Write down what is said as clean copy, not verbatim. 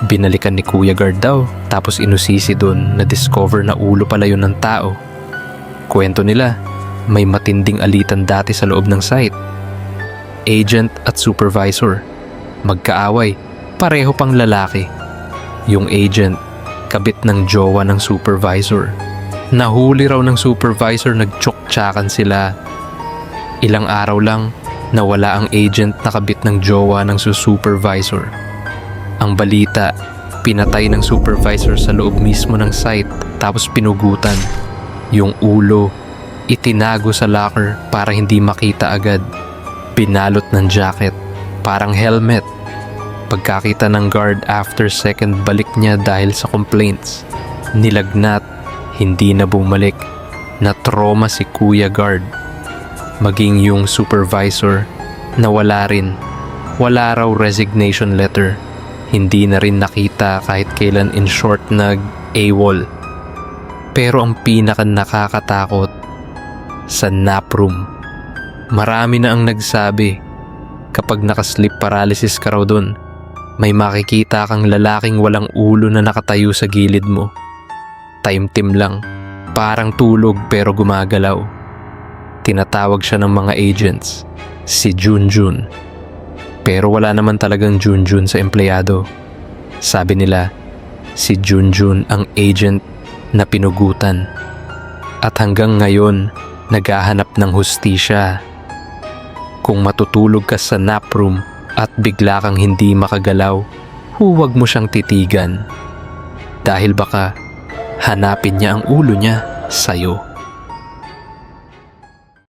Binalikan ni Kuya Guard daw, tapos inusisi dun na discover na ulo pala yun ng tao. Kwento nila, may matinding alitan dati sa loob ng site. Agent at supervisor, magkaaway, pareho pang lalaki. Yung agent, kabit ng jowa ng supervisor. Nahuli raw ng supervisor, nagtsuktsakan sila. Ilang araw lang, nawala ang agent na kabit ng jowa ng supervisor. Ang balita, pinatay ng supervisor sa loob mismo ng site, tapos pinugutan. Yung ulo, itinago sa locker para hindi makita agad. Binalot ng jacket, parang helmet. Pagkakita ng guard after second balik niya dahil sa complaints. Nilagnat, hindi na bumalik. Na-trauma si Kuya Guard. Maging yung supervisor, nawala rin. Wala raw resignation letter. Hindi na rin nakita kahit kailan, in short nag-AWOL. Pero ang pinaka nakakatakot, sa nap room. Marami na ang nagsabi, kapag nakasleep paralysis ka raw dun, may makikita kang lalaking walang ulo na nakatayo sa gilid mo. Time-tim lang, parang tulog pero gumagalaw. Tinatawag siya ng mga agents, si Junjun. Pero wala naman talagang Junjun sa empleyado. Sabi nila, si Junjun ang agent na pinugutan. At hanggang ngayon, naghahanap ng hustisya. Kung matutulog ka sa nap room at bigla kang hindi makagalaw, huwag mo siyang titigan. Dahil baka hanapin niya ang ulo niya sa'yo.